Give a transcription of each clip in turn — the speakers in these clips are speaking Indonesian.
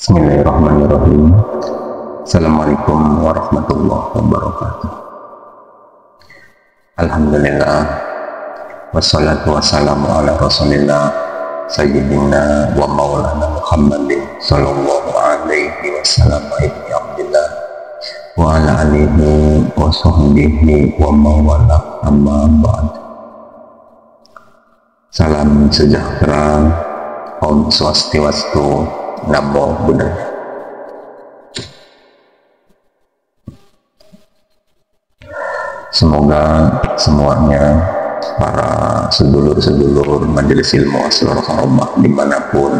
Bismillahirrahmanirrahim. Assalamualaikum warahmatullahi wabarakatuh. Alhamdulillah, wassalatu wassalamu ala rasulillah sayyidina wa maulana Muhammadin sallallahu alaihi wasallam ibni abdillah wa ala alihi wa sahbihi wa mawala amma ba'd. Salam sejahtera, Om Swastiastu, Namo Buddhaya. Semoga semuanya, para sedulur-sedulur Majelis Ilmu Asrarul Karamah dimanapun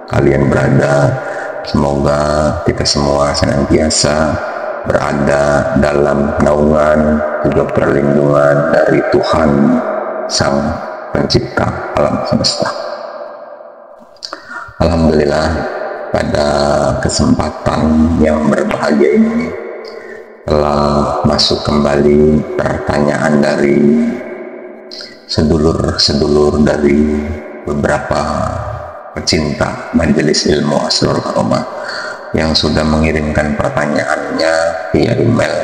kalian berada, semoga kita semua senantiasa berada dalam naungan juga perlindungan dari Tuhan Sang Pencipta alam semesta. Alhamdulillah, pada kesempatan yang berbahagia ini telah masuk kembali pertanyaan dari sedulur-sedulur dari beberapa pecinta Majelis Ilmu Asrarul Karamah yang sudah mengirimkan pertanyaannya via email,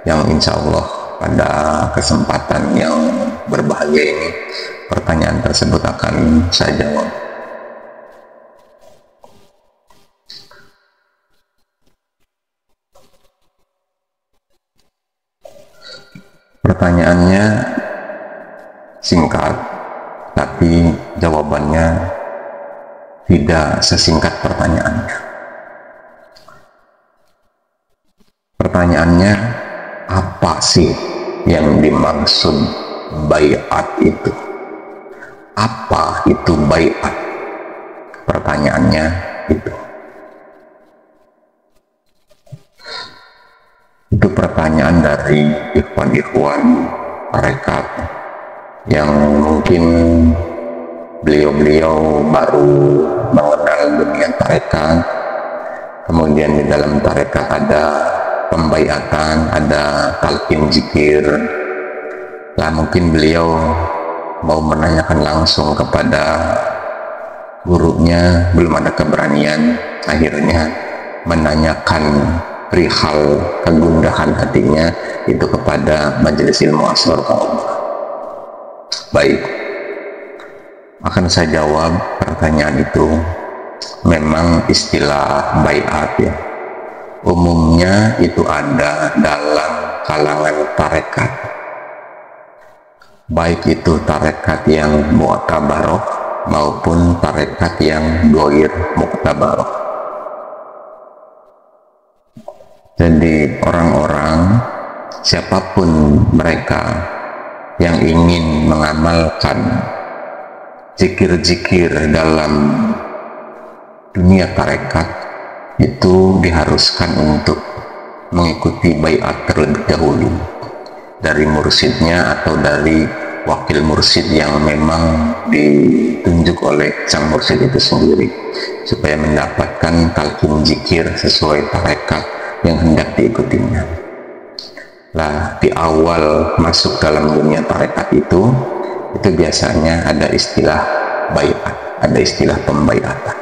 yang insya Allah pada kesempatan yang berbahagia ini pertanyaan tersebut akan saya jawab. Pertanyaannya singkat, tapi jawabannya tidak sesingkat pertanyaannya. Pertanyaannya, apa sih yang dimaksud baiat itu? Apa itu baiat? Pertanyaannya itu. Itu pertanyaan dari ikhwan-ikhwan tarekat yang mungkin beliau-beliau baru mengenal dunia tarekat. Kemudian di dalam tarekat ada pembaiatan, ada talqin zikir. Lah mungkin beliau mau menanyakan langsung kepada gurunya, belum ada keberanian, akhirnya menanyakan perihal kegundahan hatinya itu kepada Majelis Ilmu Asrarul Karamah. Baik, akan saya jawab pertanyaan itu. Memang istilah baiat ya, umumnya itu ada dalam kalangan tarekat, baik itu tarekat yang mu'tabaroh maupun tarekat yang doir mu'tabaroh. Jadi orang-orang, siapapun mereka yang ingin mengamalkan zikir-zikir dalam dunia tarekat, itu diharuskan untuk mengikuti baiat terlebih dahulu dari mursyidnya atau dari wakil mursyid yang memang ditunjuk oleh sang mursyid itu sendiri, supaya mendapatkan talqin zikir sesuai tarekat yang hendak diikutinya. Lah di awal masuk dalam dunia tarekat itu biasanya ada istilah baiat, ada istilah pembaiatan.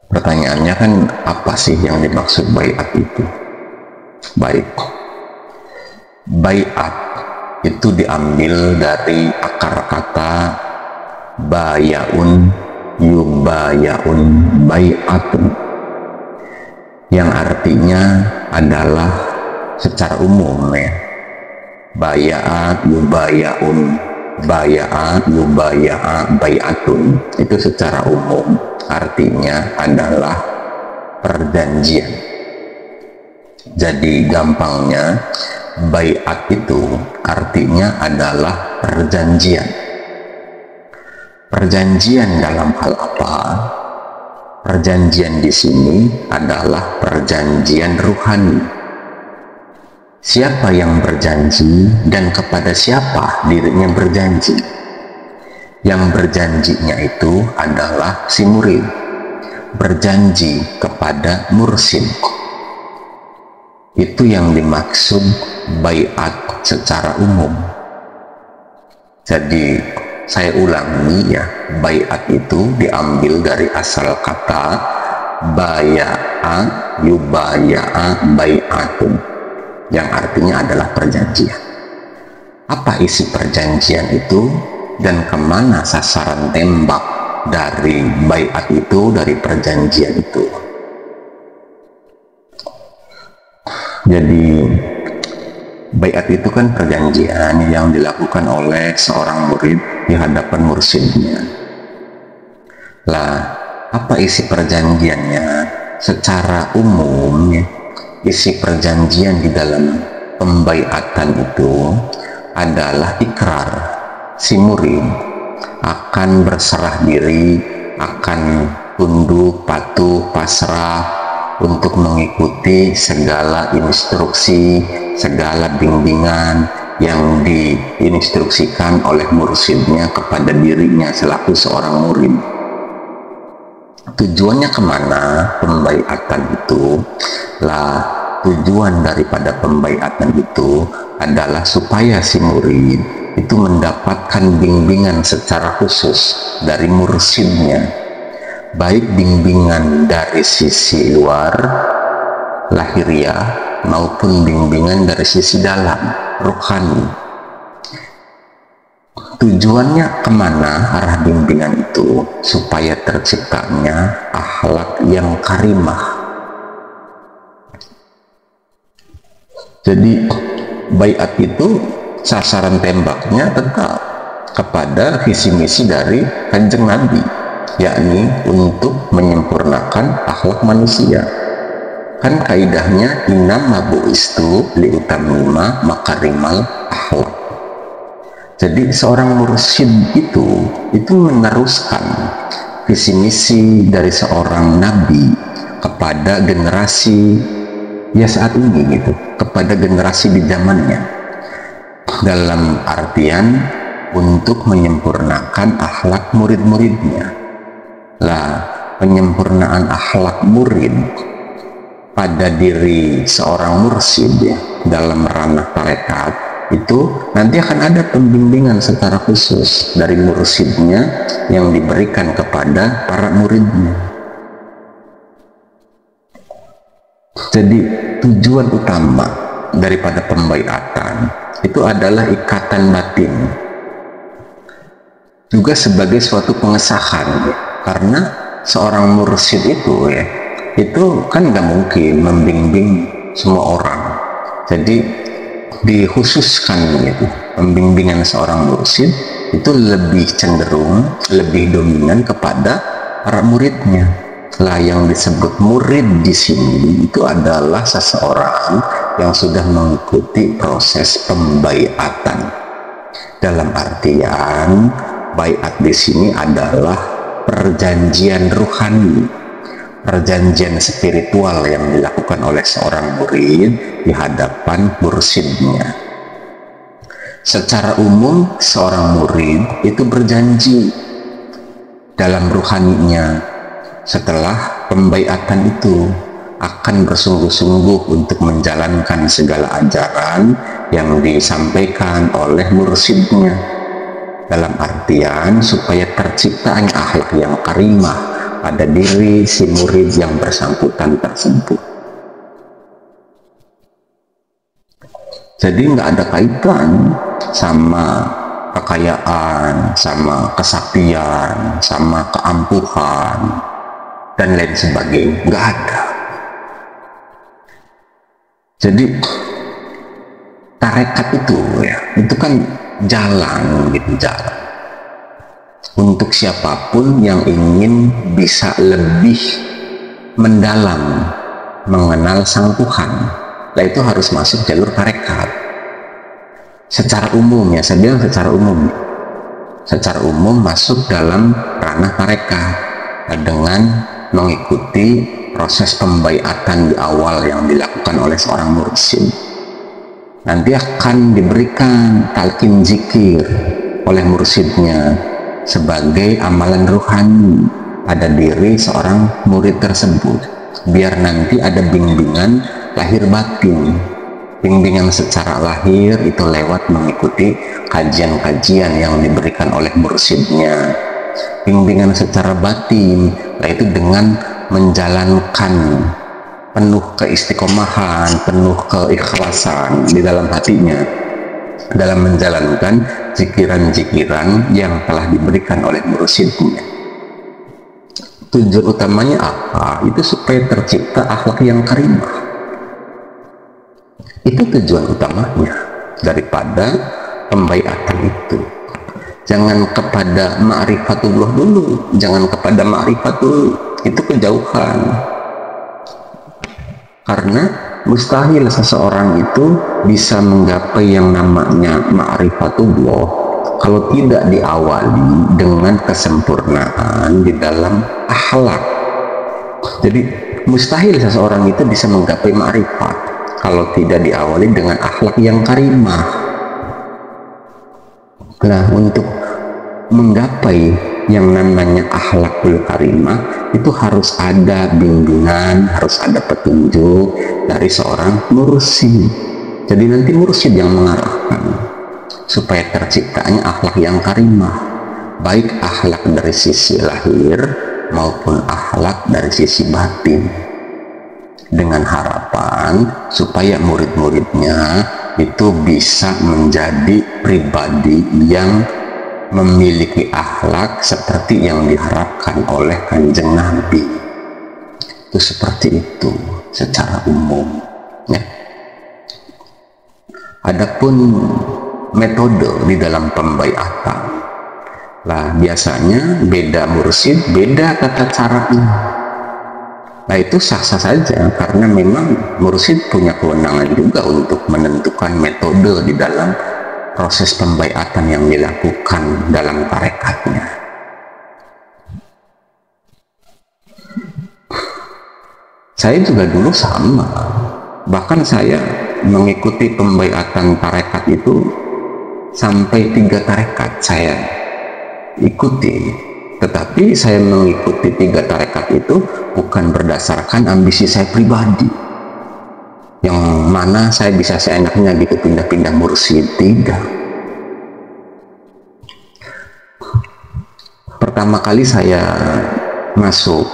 Pertanyaannya kan, apa sih yang dimaksud baiat itu? Baik, baiat itu diambil dari akar kata bayaun yubayaun baiatun, yang artinya adalah secara umum ya, bayat yubayaun, bayat yubaya'a bayatun, itu secara umum artinya adalah perjanjian. Jadi gampangnya baiat itu artinya adalah perjanjian. Perjanjian dalam hal apa? Perjanjian di sini adalah perjanjian ruhani. Siapa yang berjanji dan kepada siapa dirinya berjanji? Yang berjanjinya itu adalah si murid, berjanji kepada mursyid. Itu yang dimaksud baiat secara umum. Jadi saya ulangi ya, baiat itu diambil dari asal kata baya'a yubaya'a bai'atun, yang artinya adalah perjanjian. Apa isi perjanjian itu dan kemana sasaran tembak dari baiat itu, dari perjanjian itu? Jadi baiat itu kan perjanjian yang dilakukan oleh seorang murid di hadapan mursyidnya. Lah, apa isi perjanjiannya? Secara umum, isi perjanjian di dalam pembaiatan itu adalah ikrar si murid akan berserah diri, akan tunduk, patuh, pasrah untuk mengikuti segala instruksi, segala bimbingan yang diinstruksikan oleh mursyidnya kepada dirinya selaku seorang murid. Tujuannya kemana pembaiatan itu? Lah, tujuan daripada pembaiatan itu adalah supaya si murid itu mendapatkan bimbingan secara khusus dari mursyidnya, baik bimbingan dari sisi luar lahiriah maupun bimbingan dari sisi dalam ruhani. Tujuannya kemana arah bimbingan itu? Supaya terciptanya akhlak yang karimah. Jadi baiat itu sasaran tembaknya tetap kepada visi misi dari Kanjeng Nabi, yakni untuk menyempurnakan akhlak manusia. Kan kaidahnya innama bu'istu liutammima makarimal akhlak. Jadi seorang mursyid itu meneruskan visi misi dari seorang nabi kepada generasi ya saat ini gitu, kepada generasi di zamannya, dalam artian untuk menyempurnakan akhlak murid-muridnya. Lah, penyempurnaan akhlak murid pada diri seorang mursyid ya, dalam ranah tarekat itu nanti akan ada pembimbingan secara khusus dari mursyidnya yang diberikan kepada para muridnya. Jadi tujuan utama daripada pembaiatan itu adalah ikatan batin, juga sebagai suatu pengesahan ya. Karena seorang mursyid itu kan nggak mungkin membimbing semua orang. Jadi dikhususkan gitu, pembimbingan seorang mursyid itu lebih cenderung, lebih dominan kepada para muridnya. Lah, yang disebut murid di sini itu adalah seseorang yang sudah mengikuti proses pembaiatan. Dalam artian baiat di sini adalah perjanjian ruhani, perjanjian spiritual yang dilakukan oleh seorang murid di hadapan mursyidnya. Secara umum seorang murid itu berjanji dalam ruhaninya setelah pembaiatan itu akan bersungguh-sungguh untuk menjalankan segala ajaran yang disampaikan oleh mursyidnya, dalam artian supaya terciptanya akhlak yang karimah pada diri si murid yang bersangkutan tersebut. Jadi nggak ada kaitan sama kekayaan, sama kesaktian, sama keampuhan dan lain sebagainya, nggak ada. Jadi tarekat itu ya, itu kan jalan gitu, jalan untuk siapapun yang ingin bisa lebih mendalam mengenal Sang Tuhan. Nah, itu harus masuk jalur tarekat. Secara umum ya, saya bilang secara umum masuk dalam ranah tarekat dengan mengikuti proses pembaiatan di awal yang dilakukan oleh seorang mursyid. Nanti akan diberikan talqin zikir oleh mursyidnya sebagai amalan ruhani pada diri seorang murid tersebut, biar nanti ada bimbingan lahir batin Bimbingan secara lahir itu lewat mengikuti kajian-kajian yang diberikan oleh mursyidnya. Bimbingan secara batin, yaitu dengan menjalankan penuh keistiqomahan, penuh keikhlasan di dalam hatinya, dalam menjalankan zikiran-zikiran yang telah diberikan oleh mursyidnya. Tujuan utamanya apa? Itu supaya tercipta akhlak yang karimah. Itu tujuan utamanya daripada pembaiatan itu. Jangan kepada ma'rifatullah dulu, jangan kepada ma'rifat dulu, itu kejauhan. Karena mustahil seseorang itu bisa menggapai yang namanya ma'rifatullah kalau tidak diawali dengan kesempurnaan di dalam akhlak. Jadi mustahil seseorang itu bisa menggapai ma'rifat kalau tidak diawali dengan akhlak yang karimah. Nah, untuk menggapai yang namanya akhlakul karimah itu harus ada bimbingan, harus ada petunjuk dari seorang mursyid. Jadi nanti mursyid yang mengarahkan supaya terciptanya akhlak yang karimah, baik akhlak dari sisi lahir maupun akhlak dari sisi batin, dengan harapan supaya murid-muridnya itu bisa menjadi pribadi yang memiliki akhlak seperti yang diharapkan oleh Kanjeng Nabi. Itu seperti itu secara umum, ya. Adapun metode di dalam pembaiatan, lah biasanya beda mursyid, beda tata caranya. Nah, itu sah-sah saja karena memang mursyid punya kewenangan juga untuk menentukan metode di dalam proses pembaiatan yang dilakukan dalam tarekatnya. Saya juga dulu sama, bahkan saya mengikuti pembaiatan tarekat itu sampai 3 tarekat saya ikuti. Tetapi saya mengikuti 3 tarekat itu bukan berdasarkan ambisi saya pribadi, yang mana saya bisa seenaknya gitu pindah-pindah mursyid. Tidak. Pertama kali saya masuk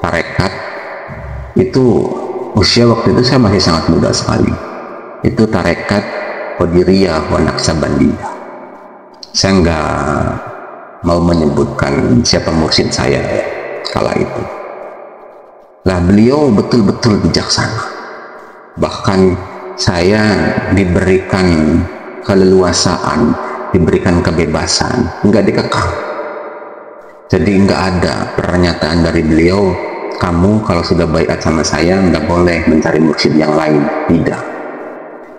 tarekat itu usia waktu itu saya masih sangat muda sekali. Itu tarekat Qadiriyah wa Naqsabandiyah. Saya nggak mau menyebutkan siapa mursyid saya kala itu. Lah, beliau betul-betul bijaksana. Bahkan saya diberikan keleluasaan, diberikan kebebasan, nggak dikekang. Jadi nggak ada pernyataan dari beliau, kamu kalau sudah baiat sama saya nggak boleh mencari mursyid yang lain. Tidak.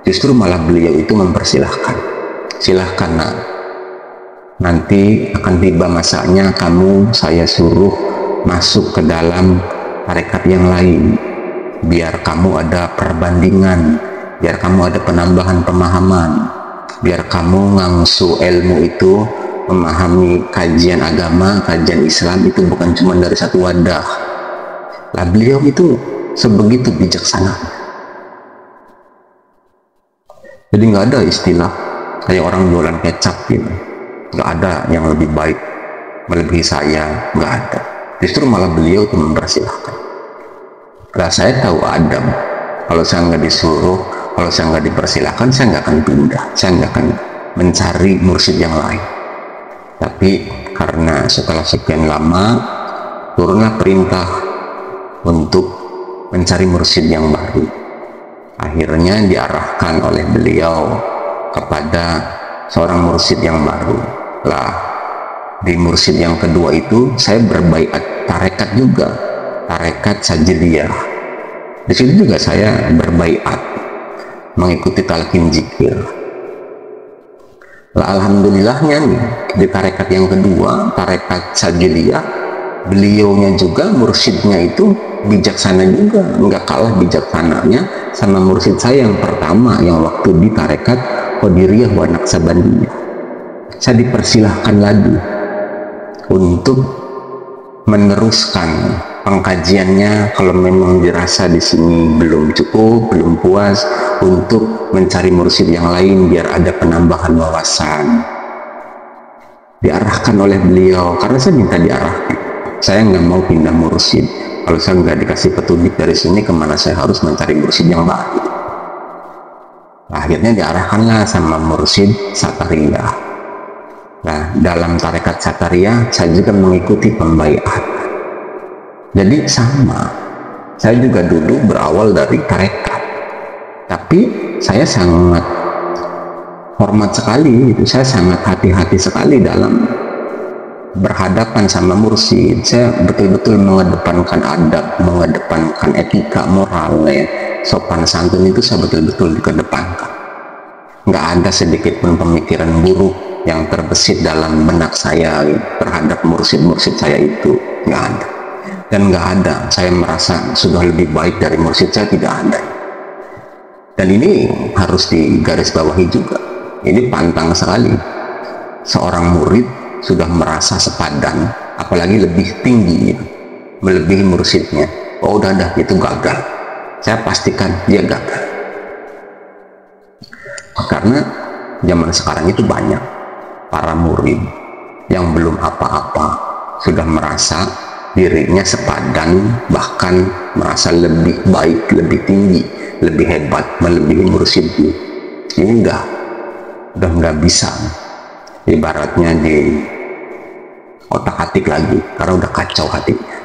Justru malah beliau itu mempersilahkan. Silahkan nak, nanti akan tiba masanya kamu saya suruh masuk ke dalam tarekat yang lain, biar kamu ada perbandingan, biar kamu ada penambahan pemahaman, biar kamu ngangsu ilmu itu, memahami kajian agama, kajian Islam itu bukan cuma dari satu wadah. Lah, beliau itu sebegitu bijaksana. Jadi nggak ada istilah kayak orang jualan kecap gitu. Nggak ada yang lebih baik melebihi saya, nggak ada. Justru malah beliau itu mempersilahkan. Lah, saya tahu adab. Kalau saya nggak disuruh, kalau saya nggak dipersilahkan, saya nggak akan pindah, saya nggak akan mencari mursyid yang lain. Tapi karena setelah sekian lama turunlah perintah untuk mencari mursyid yang baru. Akhirnya diarahkan oleh beliau kepada seorang mursyid yang baru. Lah, di mursyid yang kedua itu saya berbaiat tarekat juga, tarekat Sajiliyah. Di situ juga saya berbaiat mengikuti talqin zikir. Lah, alhamdulillahnya nih, di tarekat yang kedua, tarekat Sajiliyah, beliaunya juga mursyidnya itu bijaksana juga, nggak kalah bijaksananya sama mursyid saya yang pertama yang waktu di tarekat Qadiriyah wa Naqsabandiyah. Saya dipersilahkan lagi untuk meneruskan pengkajiannya kalau memang dirasa di sini belum cukup, belum puas, untuk mencari mursyid yang lain biar ada penambahan wawasan. Diarahkan oleh beliau, karena saya minta diarahkan. Saya nggak mau pindah mursyid. Kalau saya nggak dikasih petunjuk dari sini, kemana saya harus mencari mursyid yang baru? Akhirnya diarahkanlah sama mursyid Satariyah. Nah, dalam tarekat Satariyah saya juga mengikuti pembaiat. Jadi sama, saya juga dulu berawal dari tarekat, tapi saya sangat hormat sekali, itu saya sangat hati-hati sekali dalam berhadapan sama mursyid. Saya betul-betul mengedepankan adab, mengedepankan etika moral, ya. Sopan santun itu saya betul-betul dikedepankan. Nggak ada sedikit pun pemikiran buruk yang terbesit dalam benak saya, ya, terhadap mursyid-mursyid saya itu, nggak ada. Dan nggak ada saya merasa sudah lebih baik dari mursyid saya, tidak ada. Dan ini harus digarisbawahi juga, ini pantang sekali seorang murid sudah merasa sepadan, apalagi lebih tinggi, melebihi mursyidnya. Oh udah itu gagal. Saya pastikan dia gagal, karena zaman sekarang itu banyak para murid yang belum apa-apa sudah merasa dirinya sepadan, bahkan merasa lebih baik, lebih tinggi, lebih hebat, melebihi mursyidnya. Ini udah nggak bisa, ibaratnya di otak-atik lagi, karena udah kacau hatinya.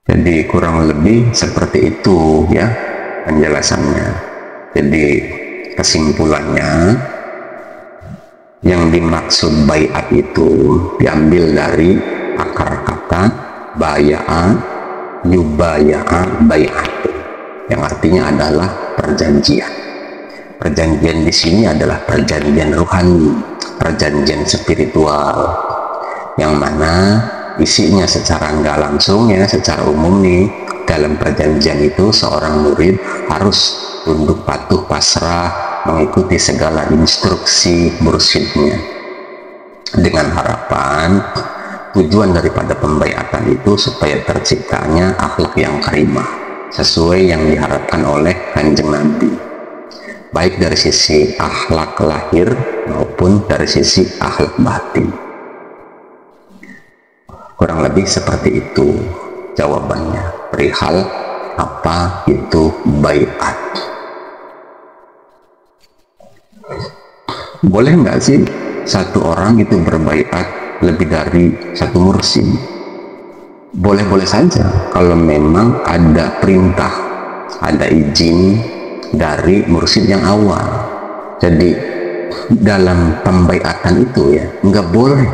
Jadi kurang lebih seperti itu, ya, penjelasannya. Jadi kesimpulannya, yang dimaksud baiat itu diambil dari akar kata baya'a, yubaya'a, baiat, yang artinya adalah perjanjian. Perjanjian di sini adalah perjanjian rohani, perjanjian spiritual, yang mana isinya secara nggak langsung, ya, secara umum nih, dalam perjanjian itu seorang murid harus tunduk patuh pasrah mengikuti segala instruksi mursyidnya, dengan harapan tujuan daripada pembaiatan itu supaya terciptanya akhlak yang karimah sesuai yang diharapkan oleh Kanjeng Nabi, baik dari sisi akhlak lahir maupun dari sisi akhlak batin. Kurang lebih seperti itu jawabannya perihal apa itu baiat. Boleh nggak sih satu orang itu berbaiat lebih dari satu mursyid? Boleh-boleh saja kalau memang ada perintah, ada izin dari mursyid yang awal. Jadi dalam pembaiatan itu, ya, nggak boleh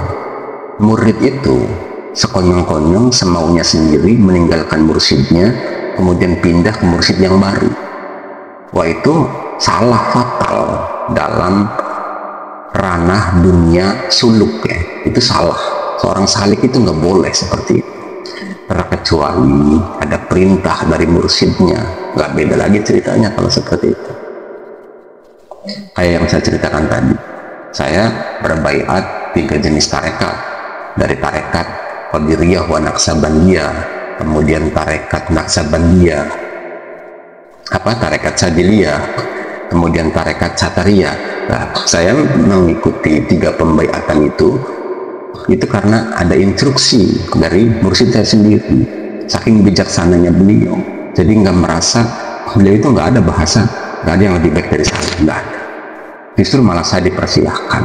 murid itu sekonyong-konyong semaunya sendiri meninggalkan mursyidnya kemudian pindah ke mursyid yang baru. Wah, itu salah fatal dalam ranah dunia suluk, ya. Itu salah. Seorang salik itu nggak boleh seperti itu, terkecuali ada perintah dari mursyidnya. Nggak beda lagi ceritanya kalau seperti itu. Kayak yang saya ceritakan tadi, saya berbaiat 3 jenis tarekat, dari tarekat Qadiriyah wa Naqsabandiyah, kemudian tarekat Naqsabandiyah, tarekat Sadiliyah, kemudian tarekat Satariyah. Nah, saya mengikuti 3 pembaiatan itu karena ada instruksi dari mursyid saya sendiri, saking bijaksananya beliau. Jadi nggak merasa beliau itu nggak ada bahasa, nggak ada yang lebih baik dari saya, nggak ada. Justru malah saya dipersilahkan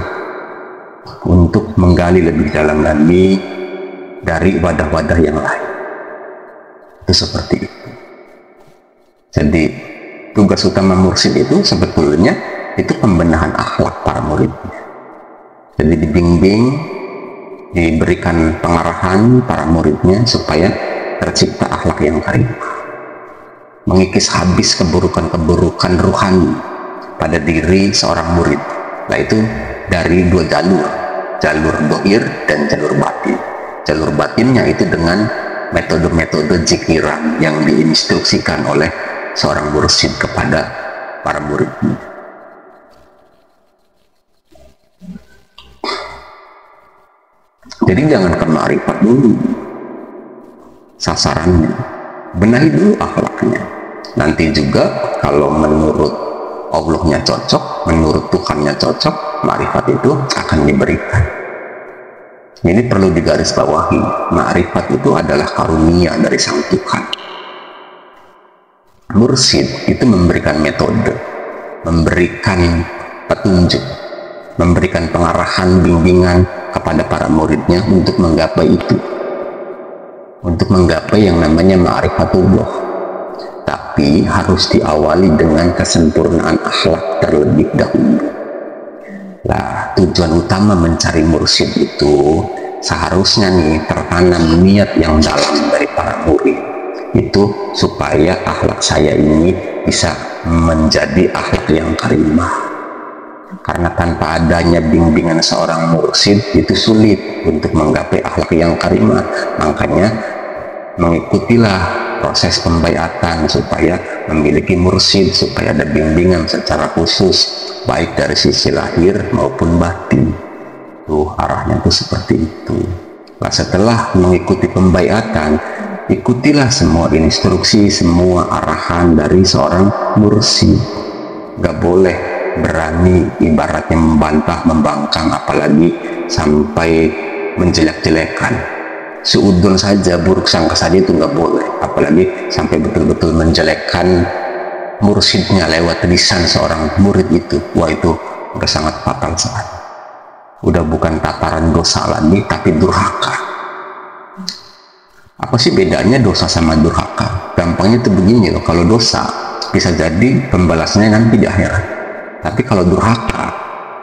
untuk menggali lebih dalam lagi dari wadah-wadah yang lain. Itu seperti itu. Jadi tugas utama mursyid itu sebetulnya itu pembenahan akhlak para muridnya. Jadi dibimbing, diberikan pengarahan para muridnya supaya tercipta akhlak yang karimah, mengikis habis keburukan-keburukan rohani pada diri seorang murid. Nah, itu dari 2 jalur, jalur dohir dan jalur batin. Jalur batinnya itu dengan metode-metode zikiran yang diinstruksikan oleh seorang mursyid kepada para muridnya. Jadi jangan ke ma'rifat dulu sasarannya, benahi dulu akhlaknya. Nanti juga kalau menurut Allahnya cocok, menurut Tuhannya cocok, ma'rifat itu akan diberikan. Ini perlu digarisbawahi, ma'rifat itu adalah karunia dari Sang Tuhan. Mursyid itu memberikan metode, memberikan petunjuk, memberikan pengarahan, bimbingan kepada para muridnya untuk menggapai itu, untuk menggapai yang namanya ma'rifatullah. Tapi harus diawali dengan kesempurnaan akhlak terlebih dahulu. Lah, tujuan utama mencari mursyid itu seharusnya nih tertanam niat yang dalam dari para murid itu supaya akhlak saya ini bisa menjadi akhlak yang karimah. Karena tanpa adanya bimbingan seorang mursyid itu sulit untuk menggapai akhlak yang karimah. Makanya mengikutilah proses pembaiatan supaya memiliki mursyid, supaya ada bimbingan secara khusus baik dari sisi lahir maupun batin. Tuh arahnya tuh seperti itu. Nah, setelah mengikuti pembaiatan, ikutilah semua instruksi, semua arahan dari seorang mursyid. Gak boleh berani ibaratnya membantah, membangkang, apalagi sampai menjelek-jelekan. Seudon saja, buruk sangka saja itu nggak boleh, apalagi sampai betul-betul menjelekkan mursyidnya lewat lisan seorang murid itu. Wah, itu udah sangat fatal sekali. Udah bukan tataran dosa lagi, tapi durhaka. Apa sih bedanya dosa sama durhaka? Gampangnya itu begini loh, kalau dosa bisa jadi pembalasnya nanti di akhirat, tapi kalau durhaka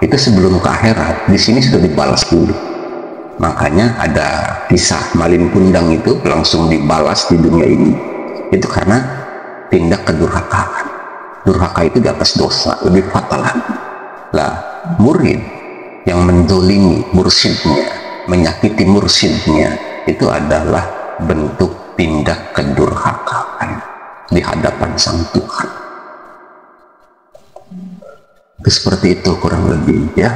itu sebelum ke akhirat, di sini sudah dibalas dulu. Makanya ada kisah malin kundang itu langsung dibalas di dunia ini, itu karena tindak kedurhakaan. Durhaka itu di atas dosa, lebih fatal lagi. Lah, murid yang mendolimi mursyidnya, menyakiti mursyidnya, itu adalah bentuk tindak kedurhakaan di hadapan Sang Tuhan. Itu seperti itu kurang lebih ya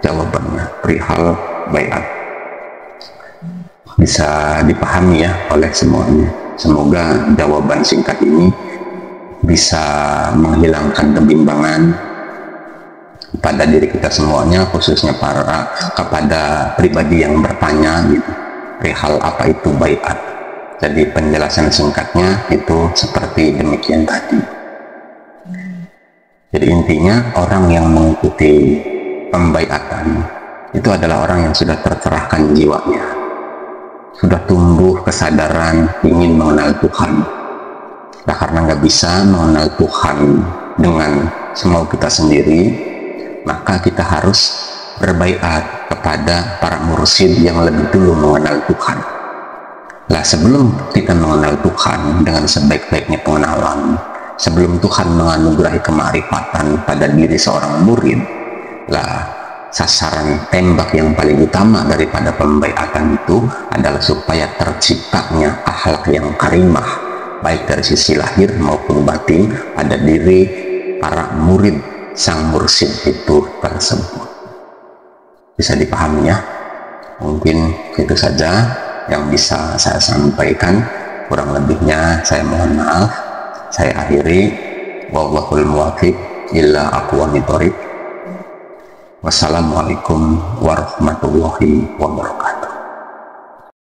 jawabannya perihal baiat. Bisa dipahami ya oleh semuanya. Semoga jawaban singkat ini bisa menghilangkan kebimbangan pada diri kita semuanya, khususnya kepada pribadi yang bertanya gitu, perihal apa itu baiat. Jadi penjelasan singkatnya itu seperti demikian tadi. Jadi intinya orang yang mengikuti pembaiatan itu adalah orang yang sudah tercerahkan jiwanya, sudah tumbuh kesadaran ingin mengenal Tuhan. Nah, karena nggak bisa mengenal Tuhan dengan semau kita sendiri, maka kita harus berbaiat kepada para mursyid yang lebih dulu mengenal Tuhan. Nah, sebelum kita mengenal Tuhan dengan sebaik-baiknya pengenalan, sebelum Tuhan menganugerahi kemarifatan pada diri seorang murid, lah sasaran tembak yang paling utama daripada pembaiatan itu adalah supaya terciptanya akhlak yang karimah, baik dari sisi lahir maupun batin pada diri para murid sang mursyid itu tersebut. Bisa dipahami ya? Mungkin itu saja yang bisa saya sampaikan. Kurang lebihnya saya mohon maaf. Saya akhiri. Wallahul muwaffiq illa aqwamit thoriq. Wassalamualaikum warahmatullahi wabarakatuh.